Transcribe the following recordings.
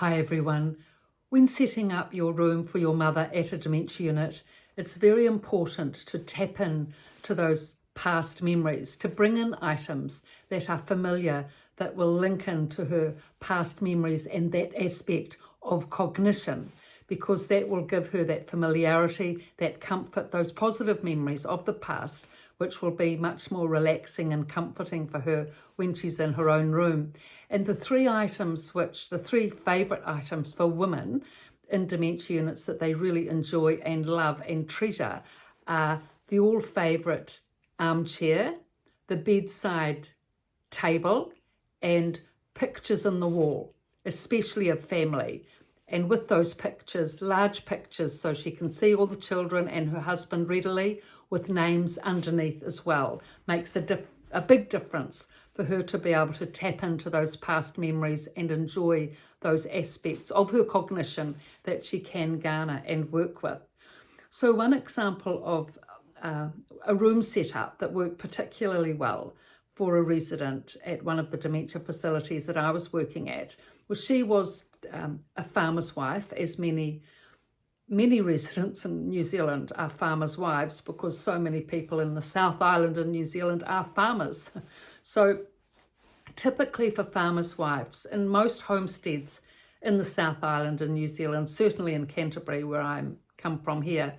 Hi everyone. When setting up your room for your mother at a dementia unit, it's very important to tap in to those past memories, to bring in items that are familiar, that will link into her past memories and that aspect of cognition, because that will give her that familiarity, that comfort, those positive memories of the past, which will be much more relaxing and comforting for her when she's in her own room. And the three favourite items for women in dementia units that they really enjoy and love and treasure are the all favourite armchair, the bedside table, and pictures on the wall, especially of family. And with those pictures, large pictures, so she can see all the children and her husband readily, with names underneath as well, makes a big difference for her to be able to tap into those past memories and enjoy those aspects of her cognition that she can garner and work with. So one example of a room setup that worked particularly well for a resident at one of the dementia facilities that I was working at was she was a farmer's wife, as many residents in New Zealand are farmers' wives, because so many people in the South Island in New Zealand are farmers. So typically for farmers' wives, in most homesteads in the South Island in New Zealand, certainly in Canterbury where I come from here,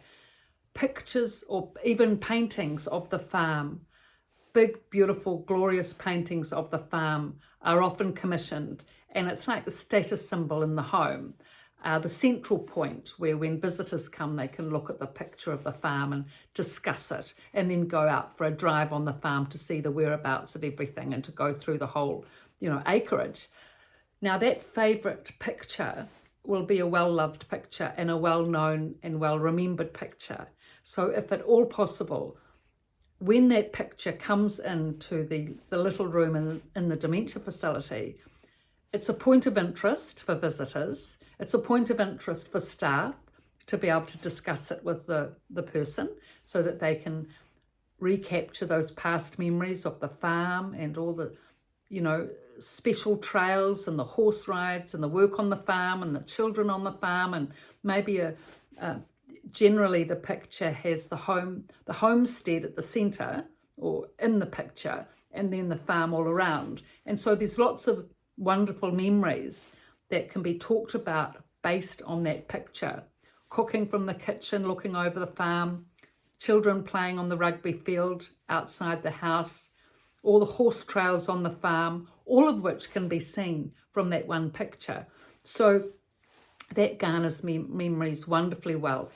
pictures or even paintings of the farm, big, beautiful, glorious paintings of the farm are often commissioned, and it's like the status symbol in the home. The central point where when visitors come, they can look at the picture of the farm and discuss it, and then go out for a drive on the farm to see the whereabouts of everything and to go through the whole, acreage. Now that favourite picture will be a well-loved picture and a well-known and well-remembered picture. So if at all possible, when that picture comes into the little room in the dementia facility, it's a point of interest for visitors. It's a point of interest for staff to be able to discuss it with the person so that they can recapture those past memories of the farm and all the, special trails and the horse rides and the work on the farm and the children on the farm, and maybe generally the picture has the homestead at the centre or in the picture, and then the farm all around. And so there's lots of wonderful memories that can be talked about based on that picture. Cooking from the kitchen, looking over the farm, children playing on the rugby field outside the house, all the horse trails on the farm, all of which can be seen from that one picture. So that garners memories wonderfully well.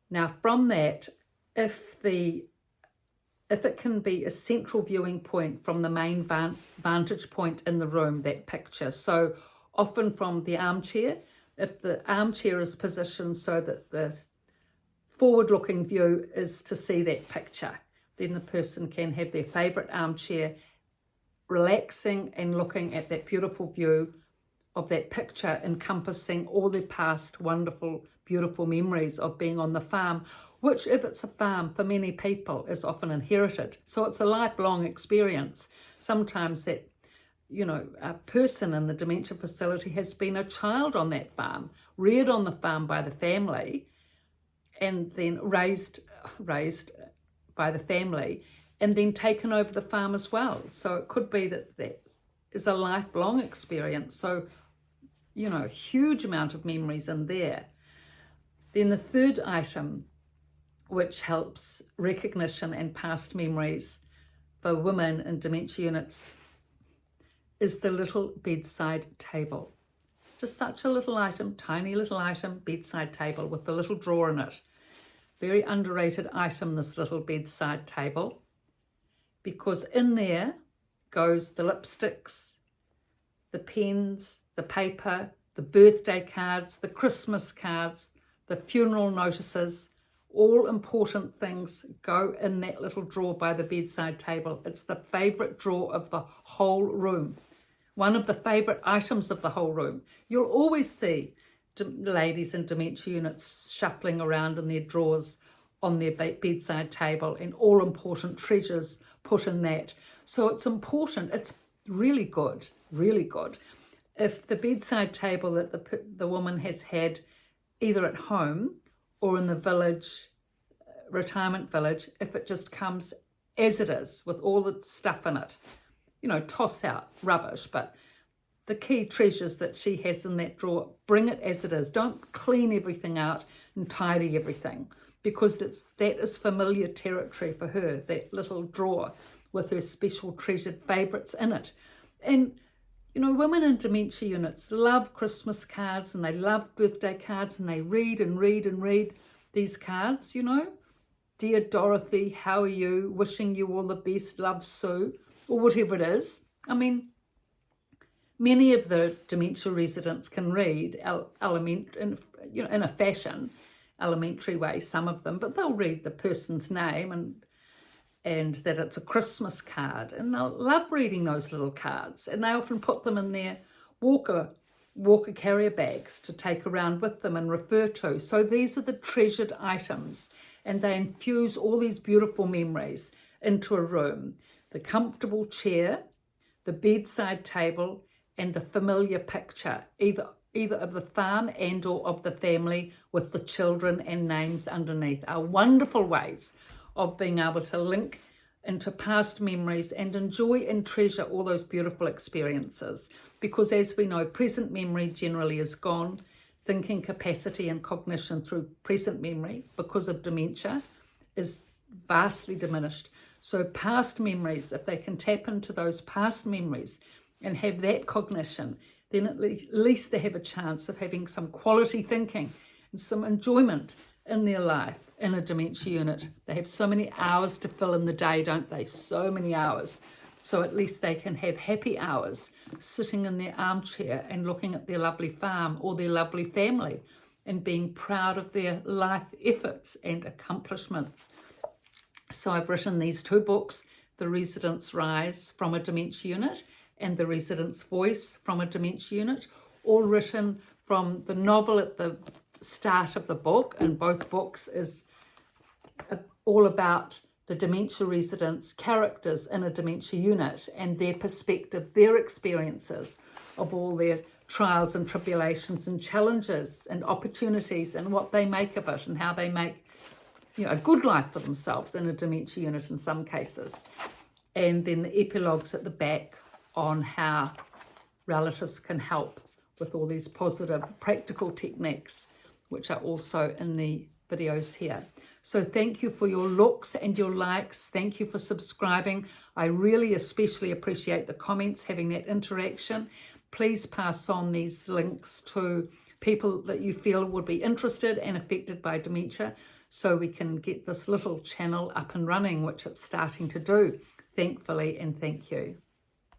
Now from that, if it can be a central viewing point from the main vantage point in the room, that picture. So often from the armchair, if the armchair is positioned so that the forward-looking view is to see that picture, then the person can have their favourite armchair, relaxing and looking at that beautiful view of that picture, encompassing all their past wonderful, beautiful memories of being on the farm, which, if it's a farm, for many people is often inherited. So it's a lifelong experience. Sometimes that, a person in the dementia facility has been a child on that farm, reared on the farm by the family, and then raised by the family, and then taken over the farm as well. So it could be that is a lifelong experience. So, huge amount of memories in there. Then the third item, which helps recognition and past memories for women in dementia units, is the little bedside table. Just such a little item, tiny little item, bedside table with the little drawer in it. Very underrated item, this little bedside table, because in there goes the lipsticks, the pens, the paper, the birthday cards, the Christmas cards, the funeral notices. All important things go in that little drawer by the bedside table. It's the favourite drawer of the whole room. One of the favourite items of the whole room. You'll always see ladies in dementia units shuffling around in their drawers on their bedside table, and all important treasures put in that. So it's important. It's really good, really good. if the bedside table that the woman has had either at home or in the village, retirement village, if it just comes as it is with all the stuff in it, you know, toss out rubbish, but the key treasures that she has in that drawer, bring it as it is. Don't clean everything out and tidy everything, because that is familiar territory for her, that little drawer with her special treasured favourites in it. And you know, women in dementia units love Christmas cards and they love birthday cards, and they read and read and read these cards, you know. Dear Dorothy, how are you? Wishing you all the best, love, Sue, or whatever it is. I mean, many of the dementia residents can read in a fashion, elementary way, some of them, but they'll read the person's name and that it's a Christmas card, and they'll love reading those little cards, and they often put them in their walker carrier bags to take around with them and refer to. So these are the treasured items, and they infuse all these beautiful memories into a room. The comfortable chair, the bedside table, and the familiar picture, either of the farm and or of the family with the children and names underneath, are wonderful ways of being able to link into past memories and enjoy and treasure all those beautiful experiences. Because as we know, present memory generally is gone. Thinking capacity and cognition through present memory, because of dementia, is vastly diminished. So past memories, if they can tap into those past memories and have that cognition, then at least they have a chance of having some quality thinking and some enjoyment in their life in a dementia unit. They have so many hours to fill in the day, don't they? So many hours. So at least they can have happy hours sitting in their armchair and looking at their lovely farm or their lovely family and being proud of their life efforts and accomplishments. So I've written these two books, The Resident's Rise from a Dementia Unit and The Resident's Voice from a Dementia Unit, all written from the novel at the start of the book, and both books is all about the dementia residents' characters in a dementia unit and their perspective, their experiences of all their trials and tribulations and challenges and opportunities, and what they make of it and how they make, you know, a good life for themselves in a dementia unit in some cases. And then the epilogues at the back on how relatives can help with all these positive practical techniques, which are also in the videos here. So thank you for your looks and your likes. Thank you for subscribing. I really especially appreciate the comments, having that interaction. Please pass on these links to people that you feel would be interested and affected by dementia, so we can get this little channel up and running, which it's starting to do, thankfully, and thank you.